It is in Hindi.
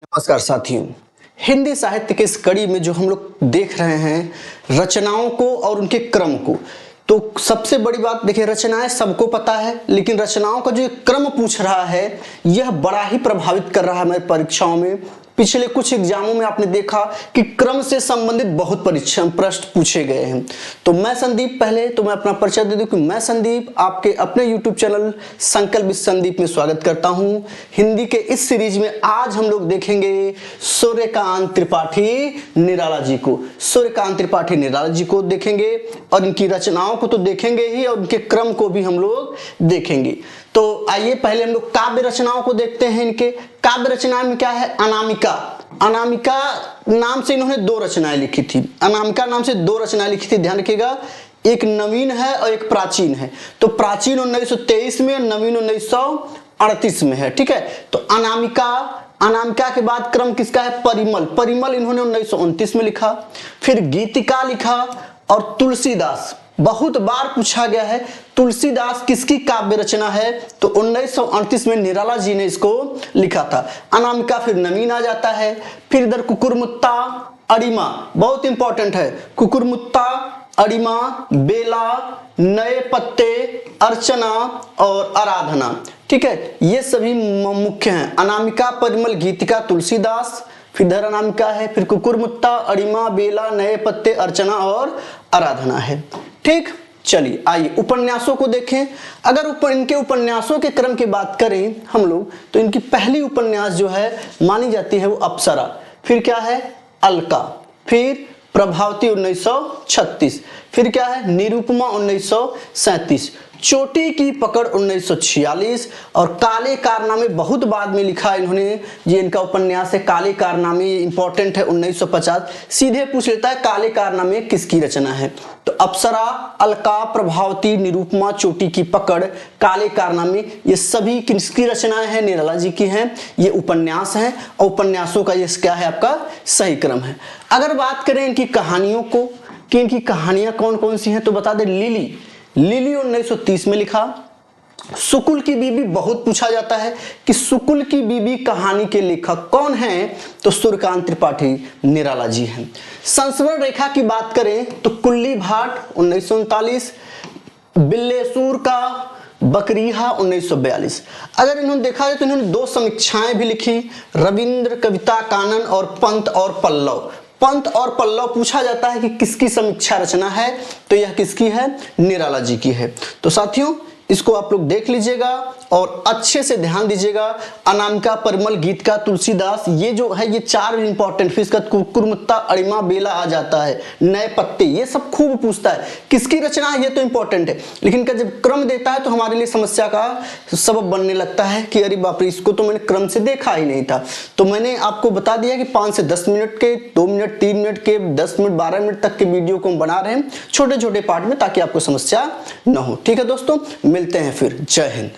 नमस्कार साथियों। हिंदी साहित्य के इस कड़ी में जो हम लोग देख रहे हैं रचनाओं को और उनके क्रम को, तो सबसे बड़ी बात देखिए, रचनाएं सबको पता है, लेकिन रचनाओं का जो क्रम पूछ रहा है यह बड़ा ही प्रभावित कर रहा है हमारी परीक्षाओं में। पिछले कुछ एग्जामों में आपने देखा कि क्रम से संबंधित बहुत परीक्षा प्रश्न पूछे गए हैं। तो मैं संदीप, पहले तो मैं अपना परिचय दे दूं कि मैं संदीप आपके अपने YouTube चैनल संकल्प विद संदीप में स्वागत करता हूं। हिंदी के इस सीरीज में आज हम लोग देखेंगे सूर्यकांत त्रिपाठी निराला जी को। सूर्यकांत त्रिपाठी निराला जी को देखेंगे और इनकी रचनाओं को तो देखेंगे ही और उनके क्रम को भी हम लोग देखेंगे। तो आइए पहले हम लोग काव्य रचनाओं को देखते हैं। इनके काव्य रचना में क्या है, अनामिका। अनामिका नाम से इन्होंने दो रचनाएं लिखी थी। अनामिका नाम से दो रचनाएं लिखी थी, ध्यान रखिएगा, एक नवीन है और एक प्राचीन है। तो प्राचीन 1923 में, नवीन 1938 में है, ठीक है। तो अनामिका, अनामिका के बाद क्रम किसका है, परिमल। परिमल इन्होंने 1929 में लिखा। फिर गीतिका लिखा और तुलसीदास, बहुत बार पूछा गया है तुलसीदास किसकी काव्य रचना है, तो 1938 में निराला जी ने इसको लिखा था। अनामिका, फिर नवीन आ जाता है। फिर इधर कुकुरमुत्ता, अरिमा, बहुत इंपॉर्टेंट है। कुकुरमुत्ता, अरिमा, बेला, नए पत्ते, अर्चना और आराधना, ठीक है, ये सभी मुख्य हैं। अनामिका, परिमल, गीतिका, तुलसीदास, फिर इधर अनामिका है, फिर कुकुरमुत्ता, अरिमा, बेला, नए पत्ते, अर्चना और आराधना है, ठीक। चलिए आइए उपन्यासों को देखें। अगर इनके उपन्यासों के क्रम की बात करें हम लोग, तो इनकी पहली उपन्यास जो है मानी जाती है वो अप्सरा। फिर क्या है, अलका। फिर प्रभावती 1936। फिर क्या है, निरुपमा 1937। चोटी की पकड़ 1946 और काले कारनामे बहुत बाद में लिखा इन्होंने। ये इनका उपन्यास है काले कारनामे, इंपॉर्टेंट है, 1950। सीधे पूछ लेता है काले कारनामे किसकी रचना है, तो अप्सरा, अलका, प्रभावती, निरुपमा, चोटी की पकड़, काले कारनामे, ये सभी किसकी रचनाएं हैं, निराला जी की हैं। ये उपन्यास हैं और उपन्यासों का ये क्या है, आपका सही क्रम है। अगर बात करें इनकी कहानियों को कि इनकी कहानियां कौन कौन सी हैं, तो बता दें लिली। लिली 1930 में लिखा। सुकुल की बीबी बहुत पूछा जाता है कि सुकुल की बीबी कहानी के लेखक कौन हैं, तो सूर्यकांत त्रिपाठी निराला जी हैं। संस्मरण रेखा की बात करें तो कुल्ली भाट 1939, बिल्लेसूर का बकरीहा 1942। अगर इन्होंने देखा जाए तो इन्होंने दो समीक्षाएं भी लिखी, रविंद्र कविता कानन और पंत और पल्लव। पंत और पल्लव पूछा जाता है कि किसकी समीक्षा रचना है, तो यह किसकी है, निराला जी की है। तो साथियों इसको आप लोग देख लीजिएगा और अच्छे से ध्यान दीजिएगा। अनामिका, परिमल, गीतिका, तुलसीदास, ये जो है ये चार इंपॉर्टेंट। फिर इसका कुकुरमुत्ता, अरिमा, बेला आ जाता है, नए पत्ते, ये सब खूब पूछता है। किसकी रचना है ये तो इंपॉर्टेंट है, लेकिन जब क्रम देता है तो हमारे लिए समस्या का सबब बनने लगता है कि अरे बाप रे, इसको तो मैंने क्रम से देखा ही नहीं था। तो मैंने आपको बता दिया कि 5 से 10 मिनट के, 2 मिनट, 3 मिनट के, 10 मिनट, 12 मिनट तक के वीडियो को हम बना रहे हैं छोटे छोटे पार्ट में, ताकि आपको समस्या न हो। ठीक है दोस्तों, मिलते हैं फिर। जय हिंद।